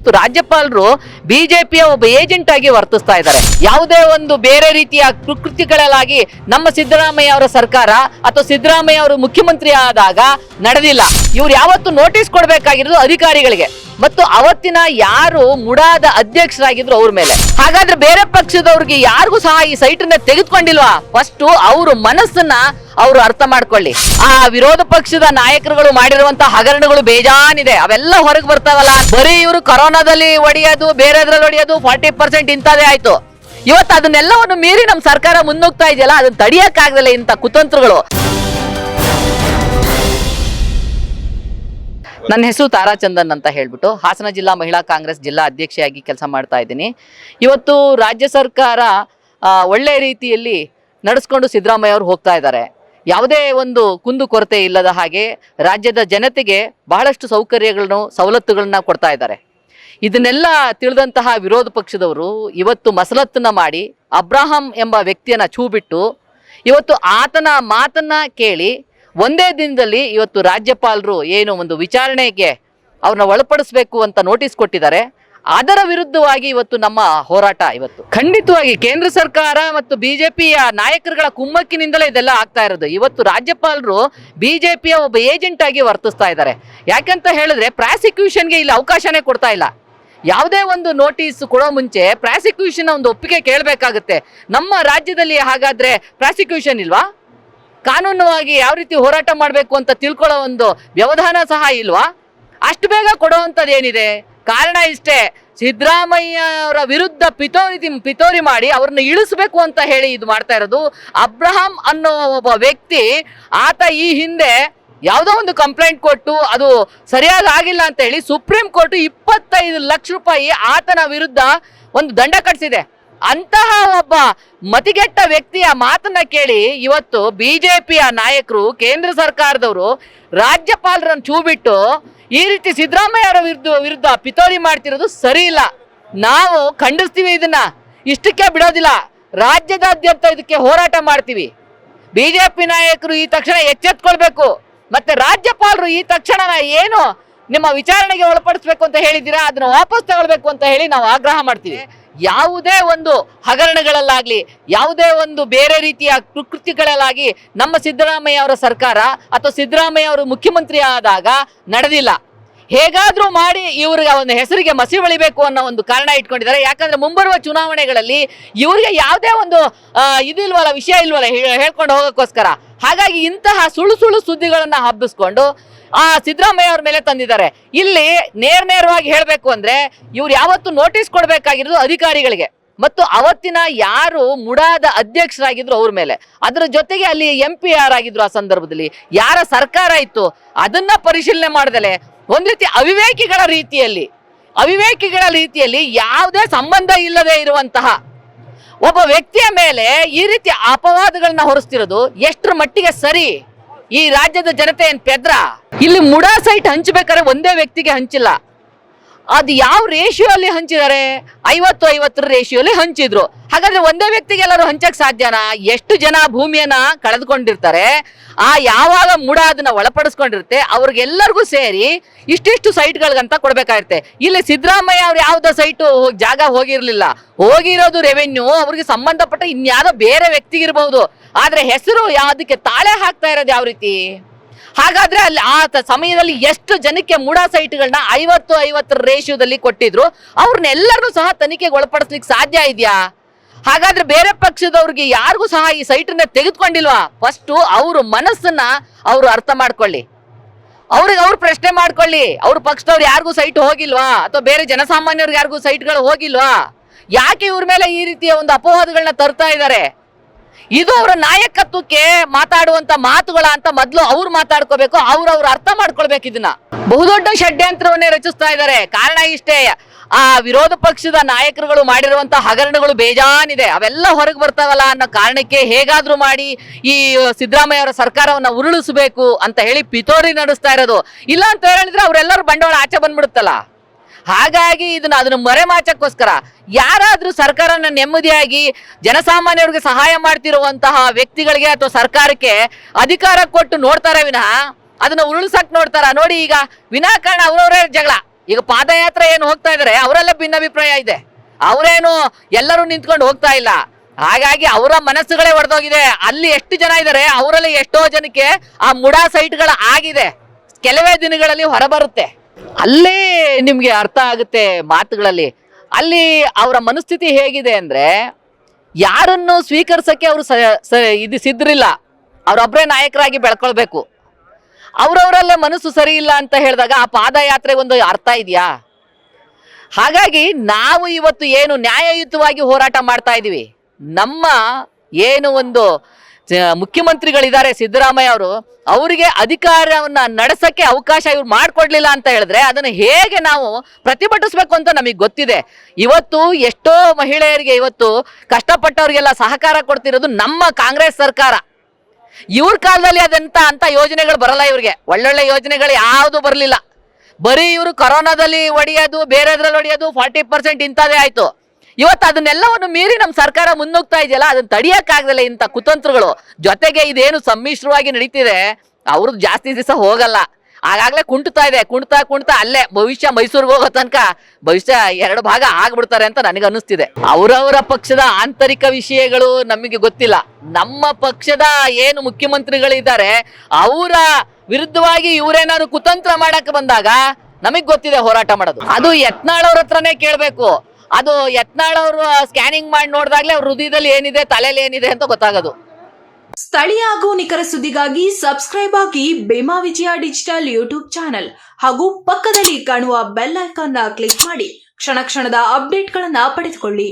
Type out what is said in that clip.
ಇವತ್ತು ರಾಜ್ಯಪಾಲರು ಬಿಜೆಪಿಯ ಒಬ್ಬ ಏಜೆಂಟ್ ಆಗಿ ವರ್ತಿಸ್ತಾ ಇದ್ದಾರೆ. ಯಾವುದೇ ಒಂದು ಬೇರೆ ರೀತಿಯ ಕೃತ್ಯಗಳಾಗಿ ನಮ್ಮ ಸಿದ್ದರಾಮಯ್ಯ ಅವರ ಸರ್ಕಾರ ಅಥವಾ ಸಿದ್ದರಾಮಯ್ಯ ಅವರು ಮುಖ್ಯಮಂತ್ರಿ ಆದಾಗ ನಡೆದಿಲ್ಲ. ಇವ್ರು ಯಾವತ್ತು ನೋಟಿಸ್ ಕೊಡಬೇಕಾಗಿರೋದು ಅಧಿಕಾರಿಗಳಿಗೆ ಮತ್ತು ಅವತ್ತಿನ ಯಾರು ಮುಡಾದ ಅಧ್ಯಕ್ಷರಾಗಿದ್ರು ಅವ್ರ ಮೇಲೆ. ಹಾಗಾದ್ರೆ ಬೇರೆ ಪಕ್ಷದವ್ರಿಗೆ ಯಾರಿಗೂ ಸಹ ಈ ಸೈಟ್ ಅನ್ನ ತೆಗೆದುಕೊಂಡಿಲ್ವಾ? ಫಸ್ಟ್ ಅವ್ರ ಮನಸ್ಸನ್ನ ಅವರು ಅರ್ಥ ಮಾಡ್ಕೊಳ್ಳಿ. ಆ ವಿರೋಧ ಪಕ್ಷದ ನಾಯಕರುಗಳು ಮಾಡಿರುವಂತಹ ಹಗರಣಗಳು ಬೇಜಾನಿದೆ, ಅವೆಲ್ಲ ಹೊರಗೆ ಬರ್ತಾವಲ್ಲ. ಬರೀ ಇವರು ಕೊರೋನಾದಲ್ಲಿ ಹೊಡೆಯೋದು, ಬೇರೆದ್ರಲ್ಲಿ ಹೊಡೆಯೋದು 40% ಇಂಥದೇ ಆಯ್ತು. ಇವತ್ತು ಅದನ್ನೆಲ್ಲವನ್ನು ಮೀರಿ ನಮ್ಮ ಸರ್ಕಾರ ಮುನ್ನುಗ್ತಾ ಇದೆಯಲ್ಲ, ಅದನ್ನ ತಡಿಯಕ್ಕಾಗದಲ್ಲ ಇಂಥ ಕುತಂತ್ರಗಳು. ನನ್ನ ಹೆಸರು ತಾರಾಚಂದನ್ ಅಂತ ಹೇಳ್ಬಿಟ್ಟು ಹಾಸನ ಜಿಲ್ಲಾ ಮಹಿಳಾ ಕಾಂಗ್ರೆಸ್ ಜಿಲ್ಲಾ ಅಧ್ಯಕ್ಷೆಯಾಗಿ ಕೆಲಸ ಮಾಡ್ತಾ ಇದ್ದೀನಿ. ಇವತ್ತು ರಾಜ್ಯ ಸರ್ಕಾರ ಒಳ್ಳೆ ರೀತಿಯಲ್ಲಿ ನಡೆಸ್ಕೊಂಡು ಸಿದ್ದರಾಮಯ್ಯ ಅವರು ಹೋಗ್ತಾ ಇದ್ದಾರೆ. ಯಾವುದೇ ಒಂದು ಕುಂದು ಕೊರತೆ ಇಲ್ಲದ ಹಾಗೆ ರಾಜ್ಯದ ಜನತೆಗೆ ಬಹಳಷ್ಟು ಸವಲತ್ತುಗಳನ್ನ ಕೊಡ್ತಾ ಇದ್ದಾರೆ. ಇದನ್ನೆಲ್ಲ ತಿಳಿದಂತಹ ವಿರೋಧ ಪಕ್ಷದವರು ಇವತ್ತು ಮಸಲತ್ತನ್ನ ಮಾಡಿ ಅಬ್ರಾಹಂ ಎಂಬ ವ್ಯಕ್ತಿಯನ್ನ ಛೂ ಬಿಟ್ಟು ಇವತ್ತು ಆತನ ಮಾತನ್ನ ಕೇಳಿ ಒಂದೇ ದಿನದಲ್ಲಿ ಇವತ್ತು ರಾಜ್ಯಪಾಲರು ಏನು ಒಂದು ವಿಚಾರಣೆಗೆ ಅವ್ರನ್ನ ಒಳಪಡಿಸಬೇಕು ಅಂತ ನೋಟಿಸ್ ಕೊಟ್ಟಿದ್ದಾರೆ. ಅದರ ವಿರುದ್ಧವಾಗಿ ಇವತ್ತು ನಮ್ಮ ಹೋರಾಟ. ಇವತ್ತು ಖಂಡಿತವಾಗಿ ಕೇಂದ್ರ ಸರ್ಕಾರ ಮತ್ತು ಬಿಜೆಪಿಯ ನಾಯಕರುಗಳ ಕುಮ್ಮಕ್ಕಿನಿಂದಲೇ ಇದೆಲ್ಲ ಆಗ್ತಾ ಇರೋದು. ಇವತ್ತು ರಾಜ್ಯಪಾಲರು ಬಿಜೆಪಿಯ ಒಬ್ಬ ಏಜೆಂಟ್ ಆಗಿ ವರ್ತಿಸ್ತಾ ಇದ್ದಾರೆ. ಯಾಕಂತ ಹೇಳಿದ್ರೆ ಪ್ರಾಸಿಕ್ಯೂಷನ್ಗೆ ಇಲ್ಲಿ ಅವಕಾಶನೇ ಕೊಡ್ತಾ ಇಲ್ಲ. ಯಾವುದೇ ಒಂದು ನೋಟಿಸ್ ಕೊಡೋ ಮುಂಚೆ ಪ್ರಾಸಿಕ್ಯೂಷನ್ ಒಂದು ಒಪ್ಪಿಗೆ ಕೇಳಬೇಕಾಗುತ್ತೆ. ನಮ್ಮ ರಾಜ್ಯದಲ್ಲಿ ಹಾಗಾದ್ರೆ ಪ್ರಾಸಿಕ್ಯೂಷನ್ ಇಲ್ವಾ? ಕಾನೂನುವಾಗಿ ಯಾವ ರೀತಿ ಹೋರಾಟ ಮಾಡಬೇಕು ಅಂತ ತಿಳ್ಕೊಳ್ಳೋ ಒಂದು ವ್ಯವಧಾನ ಸಹ ಇಲ್ವಾ? ಅಷ್ಟು ಬೇಗ ಕೊಡುವಂಥದ್ದು ಏನಿದೆ? ಕಾರಣ ಇಷ್ಟೇ, ಸಿದ್ದರಾಮಯ್ಯ ಅವರ ವಿರುದ್ಧ ಪಿತೋರಿ ಮಾಡಿ ಅವ್ರನ್ನ ಇಳಿಸ್ಬೇಕು ಅಂತ ಹೇಳಿ ಇದು ಮಾಡ್ತಾ ಇರೋದು. ಅಬ್ರಹಾಂ ಅನ್ನೋ ಒಬ್ಬ ವ್ಯಕ್ತಿ, ಆತ ಈ ಹಿಂದೆ ಯಾವುದೋ ಒಂದು ಕಂಪ್ಲೇಂಟ್ ಕೊಟ್ಟು ಅದು ಸರಿಯಾಗಿ ಆಗಿಲ್ಲ ಅಂತ ಹೇಳಿ ಸುಪ್ರೀಂ ಕೋರ್ಟ್ 25 ಲಕ್ಷ ರೂಪಾಯಿ ಆತನ ವಿರುದ್ಧ ಒಂದು ದಂಡ ಕಟ್ಟಿಸಿದೆ. ಅಂತಹ ಒಬ್ಬ ಮತಿಗೆಟ್ಟ ವ್ಯಕ್ತಿಯ ಮಾತನ್ನ ಕೇಳಿ ಇವತ್ತು ಬಿಜೆಪಿಯ ನಾಯಕರು, ಕೇಂದ್ರ ಸರ್ಕಾರದವರು ರಾಜ್ಯಪಾಲರನ್ನು ಛೂ ಬಿಟ್ಟು ಈ ರೀತಿ ಸಿದ್ದರಾಮಯ್ಯ ಅವರ ವಿರುದ್ಧ ಪಿತೋರಿ ಮಾಡ್ತಿರೋದು ಸರಿ ಇಲ್ಲ. ನಾವು ಖಂಡಿಸ್ತೀವಿ, ಇದನ್ನ ಇಷ್ಟಕ್ಕೆ ಬಿಡೋದಿಲ್ಲ. ರಾಜ್ಯದಾದ್ಯಂತ ಇದಕ್ಕೆ ಹೋರಾಟ ಮಾಡ್ತೀವಿ. ಬಿಜೆಪಿ ನಾಯಕರು ಈ ತಕ್ಷಣ ಎಚ್ಚೆತ್ಕೊಳ್ಬೇಕು. ಮತ್ತೆ ರಾಜ್ಯಪಾಲರು ಈ ತಕ್ಷಣ ಏನು ನಿಮ್ಮ ವಿಚಾರಣೆಗೆ ಒಳಪಡಿಸ್ಬೇಕು ಅಂತ ಹೇಳಿದ್ದೀರಾ, ಅದನ್ನ ವಾಪಸ್ ತಗೊಳ್ಬೇಕು ಅಂತ ಹೇಳಿ ನಾವು ಆಗ್ರಹ ಮಾಡ್ತೀವಿ. ಯಾವುದೇ ಒಂದು ಹಗರಣಗಳಲ್ಲಾಗ್ಲಿ, ಯಾವುದೇ ಒಂದು ಬೇರೆ ರೀತಿಯ ಕೃತ್ಯಗಳಲ್ಲಾಗಿ ನಮ್ಮ ಸಿದ್ದರಾಮಯ್ಯ ಅವರ ಸರ್ಕಾರ ಅಥವಾ ಸಿದ್ದರಾಮಯ್ಯ ಅವರು ಮುಖ್ಯಮಂತ್ರಿ ಆದಾಗ ನಡೆದಿಲ್ಲ. ಹೇಗಾದ್ರೂ ಮಾಡಿ ಇವ್ರಿಗೆ ಒಂದು ಹೆಸರಿಗೆ ಮಸಿ ಬಳಿಬೇಕು ಅನ್ನೋ ಒಂದು ಕಾರಣ ಇಟ್ಕೊಂಡಿದ್ದಾರೆ. ಯಾಕಂದ್ರೆ ಮುಂಬರುವ ಚುನಾವಣೆಗಳಲ್ಲಿ ಇವ್ರಿಗೆ ಯಾವುದೇ ಒಂದು ಇದಿಲ್ವಲ್ಲ, ವಿಷಯ ಇಲ್ವಲ್ಲ ಹೇಳ್ಕೊಂಡು ಹೋಗೋಕ್ಕೋಸ್ಕರ. ಹಾಗಾಗಿ ಇಂತಹ ಸುಳ್ಳು ಸುದ್ದಿಗಳನ್ನ ಹಬ್ಬಿಸ್ಕೊಂಡು ಸಿದ್ದರಾಮಯ್ಯ ಅವ್ರ ಮೇಲೆ ತಂದಿದ್ದಾರೆ. ಇಲ್ಲಿ ನೇರವಾಗಿ ಹೇಳಬೇಕು ಅಂದ್ರೆ ಇವ್ರು ಯಾವತ್ತು ನೋಟಿಸ್ ಕೊಡಬೇಕಾಗಿರೋದು ಅಧಿಕಾರಿಗಳಿಗೆ ಮತ್ತು ಅವತ್ತಿನ ಯಾರು ಮುಡಾದ ಅಧ್ಯಕ್ಷರಾಗಿದ್ರು ಅವ್ರ ಮೇಲೆ. ಅದರ ಜೊತೆಗೆ ಅಲ್ಲಿ MP ಯಾರಾಗಿದ್ರು ಆ ಸಂದರ್ಭದಲ್ಲಿ, ಯಾರ ಸರ್ಕಾರ ಇತ್ತು ಅದನ್ನ ಪರಿಶೀಲನೆ ಮಾಡದಲೆ ಒಂದ್ ರೀತಿ ಅವಿವೇಕಿಗಳ ರೀತಿಯಲ್ಲಿ ಯಾವುದೇ ಸಂಬಂಧ ಇಲ್ಲದೆ ಇರುವಂತಹ ಒಬ್ಬ ವ್ಯಕ್ತಿಯ ಮೇಲೆ ಈ ರೀತಿ ಅಪವಾದಗಳನ್ನ ಹೊರಿಸ್ತಿರೋದು ಎಷ್ಟರ ಮಟ್ಟಿಗೆ ಸರಿ? ಈ ರಾಜ್ಯದ ಜನತೆ ಏನ್ ಪೆದ್ರ? ಇಲ್ಲಿ ಮುಡಾ ಸೈಟ್ ಹಂಚಬೇಕಾದ್ರೆ ಒಂದೇ ವ್ಯಕ್ತಿಗೆ ಹಂಚಿಲ್ಲ. ಅದು ಯಾವ ರೇಷಿಯೋ ಅಲ್ಲಿ ಹಂಚಿದ್ದಾರೆ? 50-50 ರೇಷಿಯೋಲಿ ಹಂಚಿದ್ರು. ಹಾಗಾದ್ರೆ ಒಂದೇ ವ್ಯಕ್ತಿಗೆ ಎಲ್ಲರೂ ಹಂಚಕ್ ಸಾಧ್ಯನಾ? ಎಷ್ಟು ಜನ ಭೂಮಿಯನ್ನ ಕಳೆದುಕೊಂಡಿರ್ತಾರೆ. ಯಾವಾಗ ಮುಡ ಅದನ್ನ ಒಳಪಡಿಸ್ಕೊಂಡಿರುತ್ತೆ ಅವ್ರಿಗೆಲ್ಲರಿಗೂ ಸೇರಿ ಇಷ್ಟಿಷ್ಟು ಸೈಟ್ಗಳಿಗಂತ ಕೊಡ್ಬೇಕಾಗಿರುತ್ತೆ. ಇಲ್ಲಿ ಸಿದ್ದರಾಮಯ್ಯ ಅವ್ರು ಯಾವ್ದೋ ಸೈಟು ಜಾಗ ಹೋಗಿರೋದು ರೆವೆನ್ಯೂ ಅವ್ರಿಗೆ ಸಂಬಂಧಪಟ್ಟ ಇನ್ಯಾವುದೋ ಬೇರೆ ವ್ಯಕ್ತಿಗಿರ್ಬಹುದು. ಆದ್ರೆ ಹೆಸರು ಅದಕ್ಕೆ ತಾಳೆ ಹಾಕ್ತಾ ಇರೋದು ಯಾವ ರೀತಿ? ಹಾಗಾದ್ರೆ ಅಲ್ಲಿ ಆ ಸಮಯದಲ್ಲಿ ಎಷ್ಟು ಜನಕ್ಕೆ ಮುಡಾ ಸೈಟ್ಗಳನ್ನ 50-50 ರೇಷಿಯೋದಲ್ಲಿ ಕೊಟ್ಟಿದ್ರು, ಅವ್ರನ್ನೆಲ್ಲರನ್ನೂ ಸಹ ತನಿಖೆಗೆ ಒಳಪಡಿಸ್ಲಿಕ್ಕೆ ಸಾಧ್ಯ ಇದೆಯಾ? ಹಾಗಾದ್ರೆ ಬೇರೆ ಪಕ್ಷದವ್ರಿಗೆ ಯಾರಿಗೂ ಸಹ ಈ ಸೈಟ್ ಅನ್ನ ತೆಗೆದುಕೊಂಡಿಲ್ವಾ? ಫಸ್ಟ್ ಅವ್ರ ಮನಸ್ಸನ್ನ ಅವರು ಅರ್ಥ ಮಾಡ್ಕೊಳ್ಳಿ. ಅವ್ರು ಪ್ರಶ್ನೆ ಮಾಡ್ಕೊಳ್ಳಿ. ಅವ್ರ ಪಕ್ಷದವ್ರು ಯಾರಿಗೂ ಸೈಟ್ ಹೋಗಿಲ್ವಾ? ಅಥವಾ ಬೇರೆ ಜನಸಾಮಾನ್ಯರಿಗೆ ಯಾರಿಗೂ ಸೈಟ್ಗಳು ಹೋಗಿಲ್ವಾ? ಯಾಕೆ ಇವ್ರ ಮೇಲೆ ಈ ರೀತಿಯ ಒಂದು ಅಪವಾದಗಳನ್ನ ತರ್ತಾ ಇದ್ದಾರೆ? ಇದು ಅವರ ನಾಯಕತ್ವಕ್ಕೆ ಮಾತಾಡುವಂತ ಮಾತುಗಳ ಅಂತ ಮೊದಲು ಅವ್ರು ಮಾತಾಡ್ಕೋಬೇಕು. ಅವ್ರು ಅರ್ಥ ಮಾಡ್ಕೊಳ್ಬೇಕು. ಇದನ್ನ ಬಹುದೊಡ್ಡ ಷಡ್ಯಂತ್ರವನ್ನೇ ರಚಿಸ್ತಾ ಇದ್ದಾರೆ. ಕಾರಣ ಇಷ್ಟೇ, ವಿರೋಧ ಪಕ್ಷದ ನಾಯಕರುಗಳು ಮಾಡಿರುವಂತ ಹಗರಣಗಳು ಬೇಜಾನಿದೆ, ಅವೆಲ್ಲ ಹೊರಗೆ ಬರ್ತಾವಲ್ಲ ಅನ್ನೋ ಕಾರಣಕ್ಕೆ ಹೇಗಾದ್ರೂ ಮಾಡಿ ಈ ಸಿದ್ದರಾಮಯ್ಯ ಅವರ ಸರ್ಕಾರವನ್ನ ಉರುಳಿಸಬೇಕು ಅಂತ ಹೇಳಿ ಪಿತೋರಿ ನಡೆಸ್ತಾ ಇರೋದು. ಇಲ್ಲ ಅಂತ ಹೇಳಿದ್ರೆ ಅವರೆಲ್ಲರೂ ಬಂಡವಾಳ ಆಚೆ ಬಂದ್ಬಿಡುತ್ತಲ್ಲ. ಹಾಗಾಗಿ ಅದನ್ನ ಮರೆಮಾಚಕ್ಕೋಸ್ಕರ ಯಾರಾದ್ರೂ ಸರ್ಕಾರನ ನೆಮ್ಮದಿಯಾಗಿ ಜನಸಾಮಾನ್ಯರಿಗೆ ಸಹಾಯ ಮಾಡ್ತಿರುವಂತಹ ವ್ಯಕ್ತಿಗಳಿಗೆ ಅಥವಾ ಸರ್ಕಾರಕ್ಕೆ ಅಧಿಕಾರ ಕೊಟ್ಟು ನೋಡ್ತಾರೆ ವಿನಃ ಅದನ್ನ ಉರುಳಿಸಕ್ ನೋಡ್ತಾರ? ನೋಡಿ, ಈಗ ವಿನಾಕಾರಣ ಅವರವರೇ ಜಗಳ ಈಗ ಪಾದಯಾತ್ರೆ ಏನು ಹೋಗ್ತಾ ಇದಾರೆ ಅವರೆಲ್ಲ ಭಿನ್ನಾಭಿಪ್ರಾಯ ಇದೆ. ಅವರೇನು ಎಲ್ಲರೂ ನಿಂತ್ಕೊಂಡು ಹೋಗ್ತಾ ಇಲ್ಲ. ಹಾಗಾಗಿ ಅವರ ಮನಸ್ಸುಗಳೇ ಒಡೆದೋಗಿದೆ. ಅಲ್ಲಿ ಎಷ್ಟು ಜನ ಇದ್ದಾರೆ, ಅವರಲ್ಲಿ ಎಷ್ಟೋ ಜನಕ್ಕೆ ಆ ಮುಡಾ ಸೈಟ್ಗಳ ಆಗಿದೆ. ಕೆಲವೇ ದಿನಗಳಲ್ಲಿ ಹೊರಬರುತ್ತೆ. ಅಲ್ಲೇ ನಿಮ್ಗೆ ಅರ್ಥ ಆಗುತ್ತೆ ಮಾತುಗಳಲ್ಲಿ. ಅಲ್ಲಿ ಅವರ ಮನಸ್ಥಿತಿ ಹೇಗಿದೆ ಅಂದ್ರೆ, ಯಾರನ್ನು ಸ್ವೀಕರಿಸಕ್ಕೆ ಅವರು ಇದು ಸಿದ್ರಿಲ್ಲ. ಅವರೊಬ್ಬರೇ ನಾಯಕರಾಗಿ ಬೆಳ್ಕೊಳ್ಬೇಕು. ಅವರವರಲ್ಲೇ ಮನಸ್ಸು ಸರಿ ಇಲ್ಲ ಅಂತ ಹೇಳಿದಾಗ ಆ ಪಾದಯಾತ್ರೆಗೆ ಒಂದು ಅರ್ಥ ಇದೆಯಾ? ಹಾಗಾಗಿ ನಾವು ಇವತ್ತು ಏನು ನ್ಯಾಯಯುತವಾಗಿ ಹೋರಾಟ ಮಾಡ್ತಾ ಇದೀವಿ. ನಮ್ಮ ಏನು ಒಂದು ಮುಖ್ಯಮಂತ್ರಿಗಳಿದ್ದಾರೆ ಸಿದ್ದರಾಮಯ್ಯ ಅವರು, ಅವರಿಗೆ ಅಧಿಕಾರವನ್ನ ನಡೆಸಕ್ಕೆ ಅವಕಾಶ ಇವ್ರು ಮಾಡ್ಕೊಡ್ಲಿಲ್ಲ ಅಂತ ಹೇಳಿದ್ರೆ ಅದನ್ನು ಹೇಗೆ ನಾವು ಪ್ರತಿಭಟಿಸ್ಬೇಕು ಅಂತ ನಮಗೆ ಗೊತ್ತಿದೆ. ಇವತ್ತು ಎಷ್ಟೋ ಮಹಿಳೆಯರಿಗೆ ಇವತ್ತು ಕಷ್ಟಪಟ್ಟವ್ರಿಗೆಲ್ಲ ಸಹಕಾರ ಕೊಡ್ತಿರೋದು ನಮ್ಮ ಕಾಂಗ್ರೆಸ್ ಸರ್ಕಾರ. ಇವ್ರ ಕಾಲದಲ್ಲಿ ಅಂತ ಯೋಜನೆಗಳು ಬರಲ್ಲ. ಇವ್ರಿಗೆ ಒಳ್ಳೊಳ್ಳೆ ಯೋಜನೆಗಳು ಯಾವುದು ಬರಲಿಲ್ಲ. ಬರೀ ಇವರು ಕೊರೋನಾದಲ್ಲಿ ಹೊಡೆಯೋದು, ಬೇರೆದ್ರಲ್ಲಿ ಹೊಡೆಯೋದು, 40% ಇಂಥದೇ ಆಯ್ತು. ಇವತ್ತು ಅದನ್ನೆಲ್ಲವನ್ನು ಮೀರಿ ನಮ್ಮ ಸರ್ಕಾರ ಮುನ್ನುಗ್ತಾ ಇದೆಯಲ್ಲ, ಅದನ್ನ ತಡಿಯಕ್ಕಾಗಲ್ಲ ಇಂಥ ಕುತಂತ್ರಗಳು. ಜೊತೆಗೆ ಇದೇನು ಸಮ್ಮಿಶ್ರವಾಗಿ ನಡೀತಿದೆ, ಅವ್ರದ್ದು ಜಾಸ್ತಿ ದಿವಸ ಹೋಗಲ್ಲ. ಆಗಾಗ್ಲೇ ಕುಂಟ್ತಾ ಇದೆ. ಕುಣ್ತಾ ಅಲ್ಲೇ ಭವಿಷ್ಯ ಮೈಸೂರಿಗೆ ಹೋಗೋ ತನಕ ಭವಿಷ್ಯ 2 ಭಾಗ ಆಗ್ಬಿಡ್ತಾರೆ ಅಂತ ನನಗೆ ಅನ್ನಿಸ್ತಿದೆ. ಅವರವರ ಪಕ್ಷದ ಆಂತರಿಕ ವಿಷಯಗಳು ನಮಗೆ ಗೊತ್ತಿಲ್ಲ. ನಮ್ಮ ಪಕ್ಷದ ಏನು ಮುಖ್ಯಮಂತ್ರಿಗಳಿದ್ದಾರೆ ಅವರ ವಿರುದ್ಧವಾಗಿ ಇವರೇನಾದ್ರು ಕುತಂತ್ರ ಮಾಡಕ್ಕೆ ಬಂದಾಗ ನಮಗ್ ಗೊತ್ತಿದೆ ಹೋರಾಟ ಮಾಡೋದು. ಅದು ಯತ್ನಾಳ್ ಅವ್ರ ಹತ್ರನೇ ಕೇಳಬೇಕು. ಅದು ಯತ್ನಾಳ್ ಅವರು ಸ್ಕ್ಯಾನಿಂಗ್ ಮಾಡಿ ನೋಡಿದಾಗ್ಲೇ ಅವ್ರ ಹೃದಯದಲ್ಲಿ ಏನಿದೆ, ತಲೆಯಲ್ಲಿ ಏನಿದೆ ಅಂತ ಗೊತ್ತಾಗೋದು. ಸ್ಥಳೀಯ ಹಾಗೂ ನಿಖರ ಸುದ್ದಿಗಾಗಿ ಸಬ್ಸ್ಕ್ರೈಬ್ ಆಗಿ ಬೇಮಾ ವಿಜಯ ಡಿಜಿಟಲ್ ಯೂಟ್ಯೂಬ್ ಚಾನೆಲ್ ಹಾಗೂ ಪಕ್ಕದಲ್ಲಿ ಕಾಣುವ ಬೆಲ್ ಐಕಾನ್ ಕ್ಲಿಕ್ ಮಾಡಿ ಕ್ಷಣ ಕ್ಷಣದ ಅಪ್ಡೇಟ್ಗಳನ್ನು ಪಡೆದುಕೊಳ್ಳಿ.